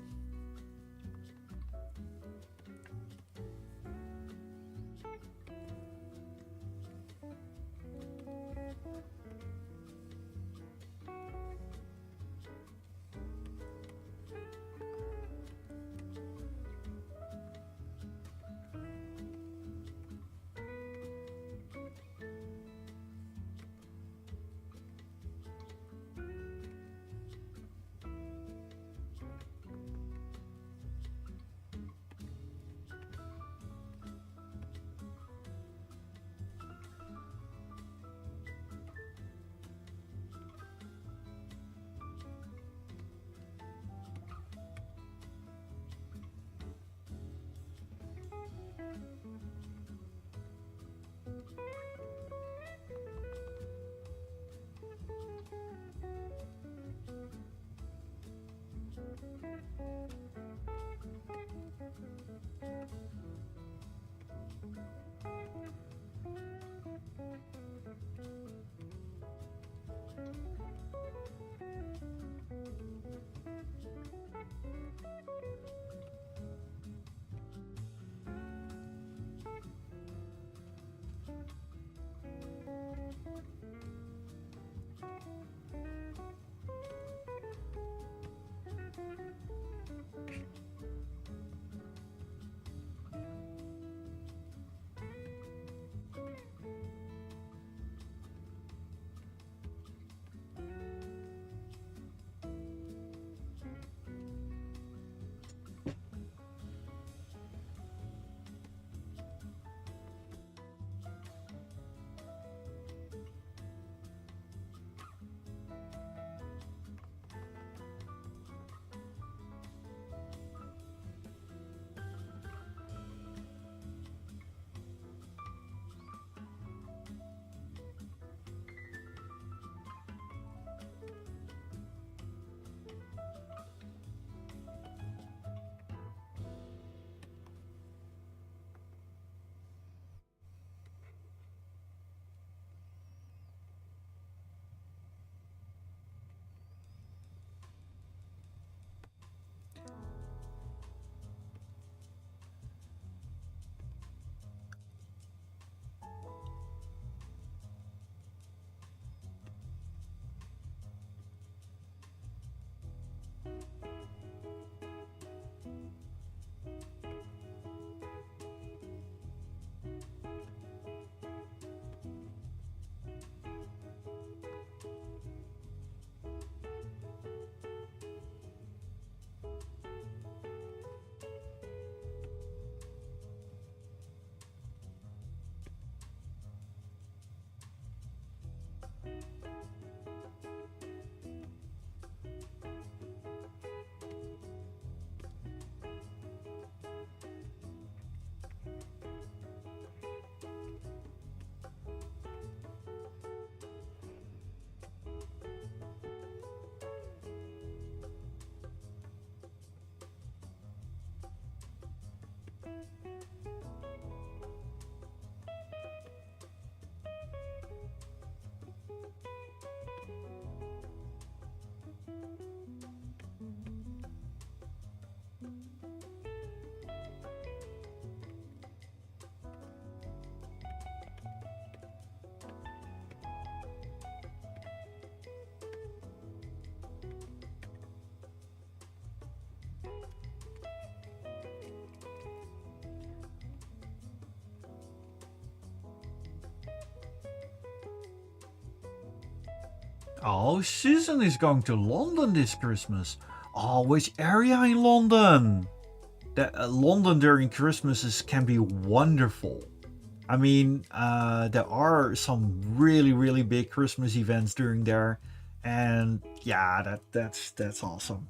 Oh, Susan is going to London this Christmas. Oh, which area in London? London during Christmas can be wonderful. I mean, there are some really big Christmas events during there, and yeah, that's awesome.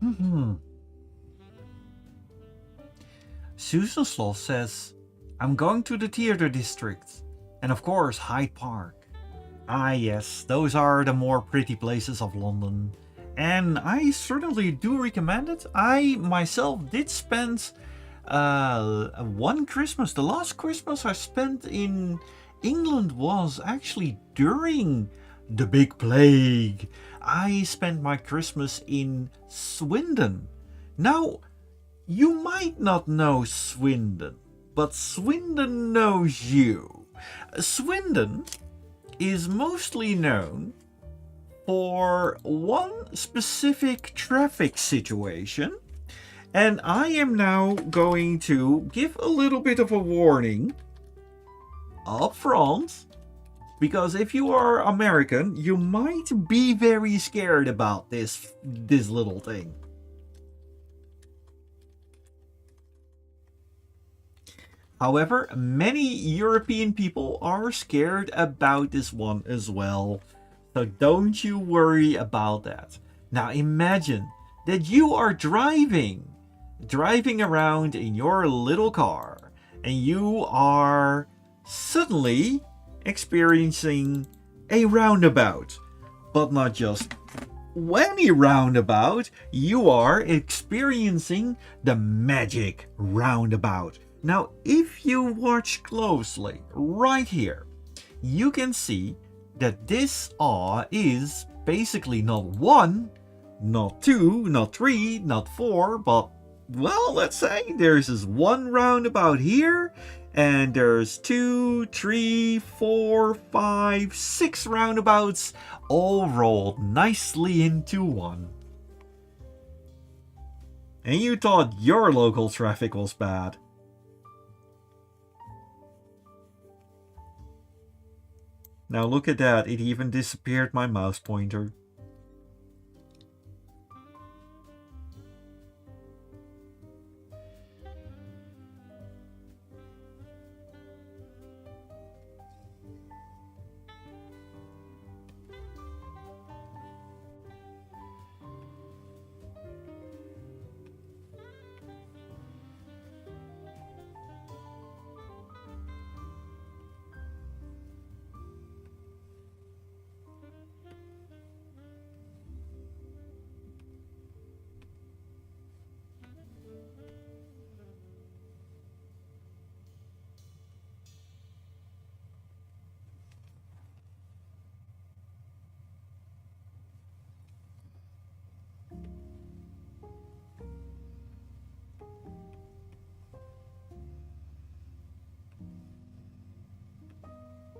Hmm. Susan Sloth says, I'm going to the theater district. And of course, Hyde Park. Ah, yes, those are the more pretty places of London. And I certainly do recommend it. I myself did spend one Christmas. The last Christmas I spent in England was actually during the Big Plague. I spent my Christmas in Swindon. Now, you might not know Swindon, but Swindon knows you. Swindon is mostly known for one specific traffic situation, and I am now going to give a little bit of a warning up front, because if you are American, you might be very scared about this little thing. However, many European people are scared about this one as well. So don't you worry about that. Now imagine that you are driving around in your little car, and you are suddenly experiencing a roundabout. But not just any roundabout, you are experiencing the magic roundabout. Now, if you watch closely, right here, you can see that this is basically not one, not two, not three, not four, but, well, let's say there's this one roundabout here, and there's 2, 3, 4, 5, 6 roundabouts all rolled nicely into one. And you thought your local traffic was bad. Now look at that, it even disappeared my mouse pointer.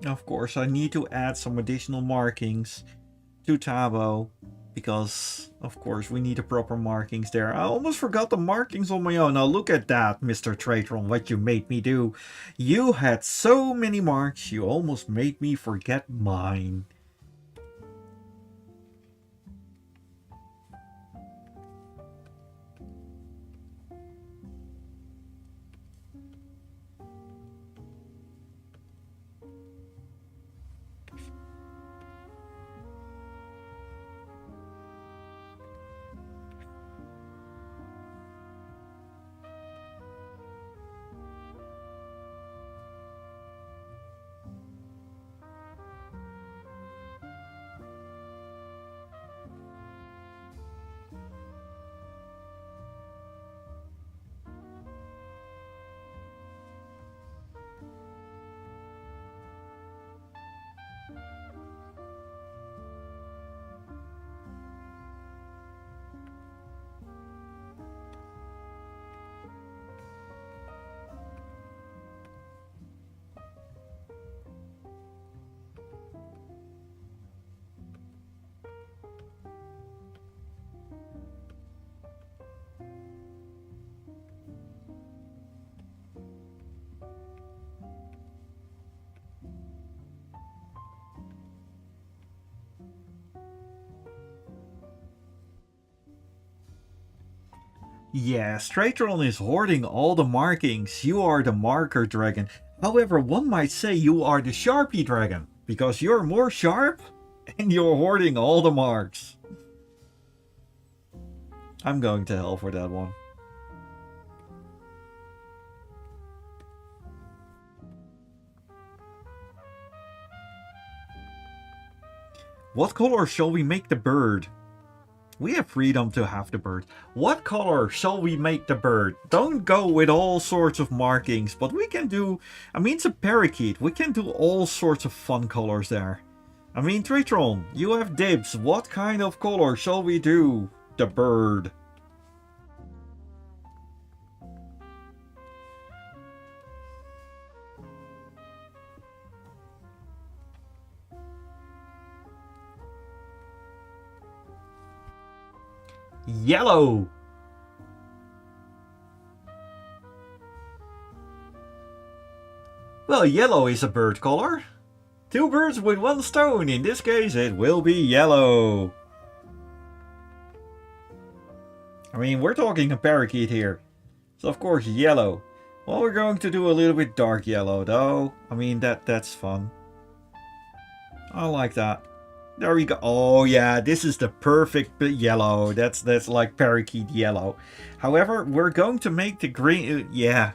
Of course, I need to add some additional markings to Tabo, because, of course, we need the proper markings there. I almost forgot the markings on my own. Now look at that, Mr. Tratron, what you made me do. You had so many marks, you almost made me forget mine. Yeah, Stratron is hoarding all the markings. You are the marker dragon. However, one might say you are the Sharpie dragon, because you're more sharp and you're hoarding all the marks. I'm going to hell for that one. What color shall we make the bird? We have freedom to have the bird. What color shall we make the bird? Don't go with all sorts of markings, but we can do... I mean, it's a parakeet. We can do all sorts of fun colors there. I mean, Tritron, you have dibs. What kind of color shall we do the bird? Yellow! Well, yellow is a bird color. Two birds with one stone. In this case, it will be yellow. I mean, we're talking a parakeet here. So, of course, yellow. Well, we're going to do a little bit dark yellow, though. I mean, that's fun. I like that. There we go. Oh, yeah, this is the perfect yellow. That's like parakeet yellow. However, we're going to make the green... yeah,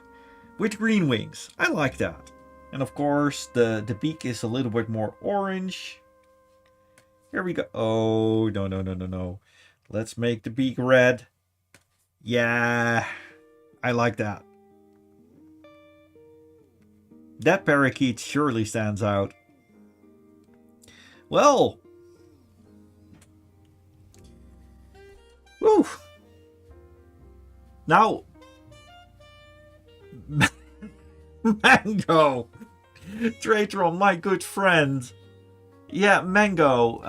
with green wings. I like that. And of course, the beak is a little bit more orange. Here we go. Oh, no. Let's make the beak red. Yeah, I like that. That parakeet surely stands out. Well. Woo. Now. Mango. Tratron, my good friend. Yeah, Mango.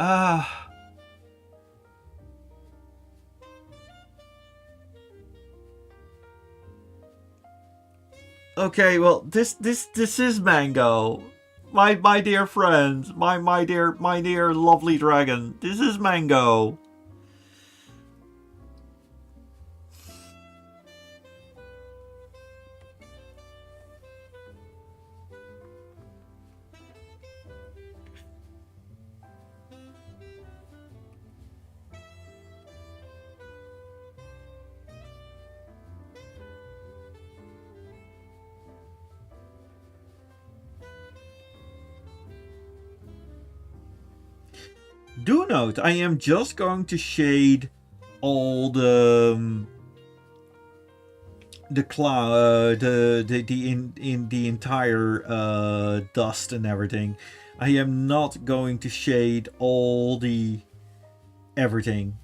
Okay, well, this is Mango. My dear friend. My dear lovely dragon. This is Mango. Do note, I am just going to shade all the cloud, in the entire dust and everything. I am not going to shade all the everything.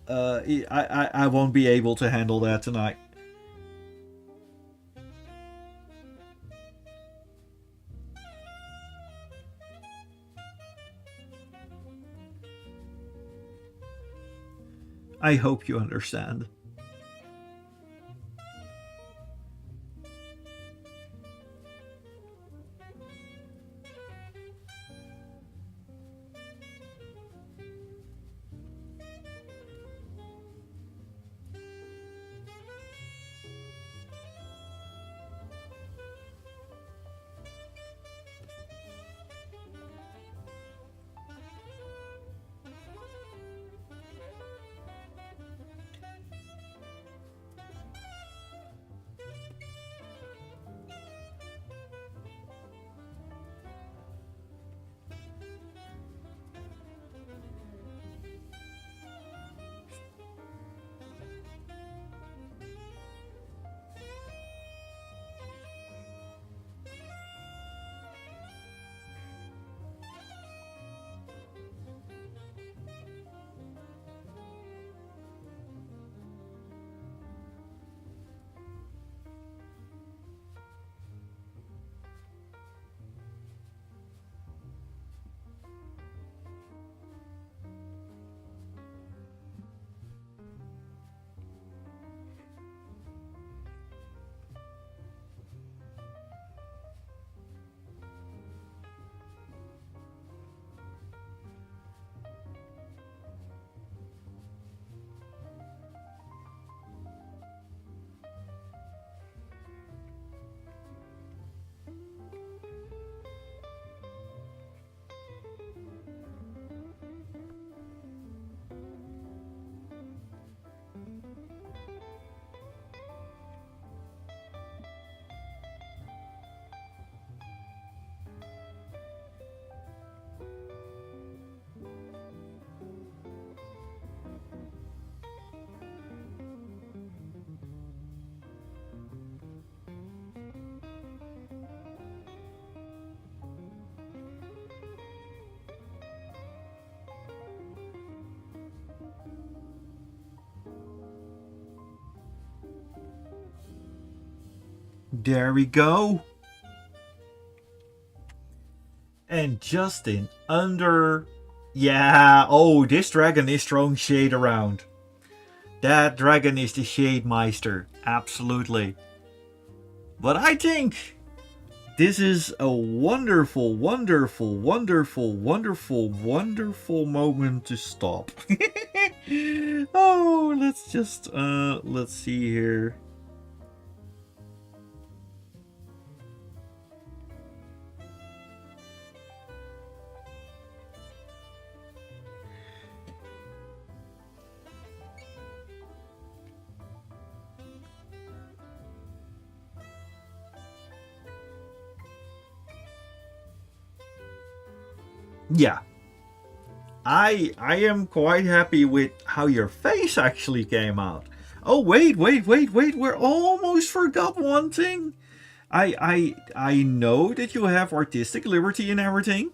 I won't be able to handle that tonight. I hope you understand. There we go. And just in under... Yeah, oh, this dragon is throwing shade around. That dragon is the Shade Meister. Absolutely. But I think this is a wonderful, wonderful, wonderful, wonderful, wonderful moment to stop. Oh, let's just, let's see here. Yeah. I am quite happy with how your face actually came out. Oh, wait. We're almost forgot one thing. I know that you have artistic liberty and everything.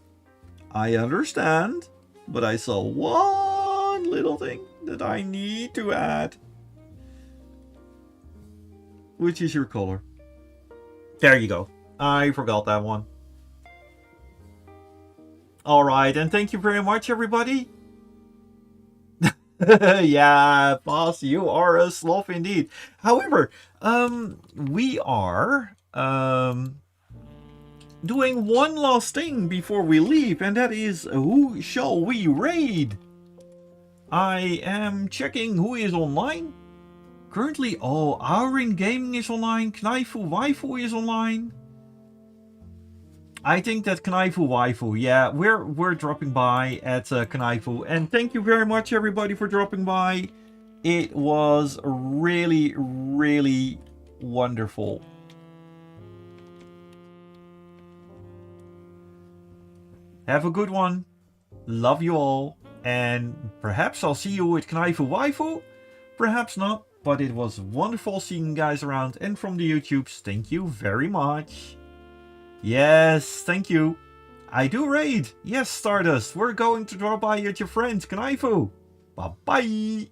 I understand. But I saw one little thing that I need to add. Which is your color. There you go. I forgot that one. Alright, and thank you very much, everybody. Yeah, boss, you are a sloth indeed. However, we are doing one last thing before we leave, and that is, who shall we raid? I am checking who is online. Currently, oh, Aurin Gaming is online, Knaifu Waifu is online. I think that Knaifu Waifu, yeah, we're dropping by at Knaifu, and thank you very much everybody for dropping by. It was really, really wonderful. Have a good one. Love you all, and perhaps I'll see you at Knaifu Waifu. Perhaps not, but it was wonderful seeing you guys around, and from the YouTubes, thank you very much. Yes, thank you. I do raid. Yes, Stardust. We're going to drop by at your friend, Knaifu. Bye-bye.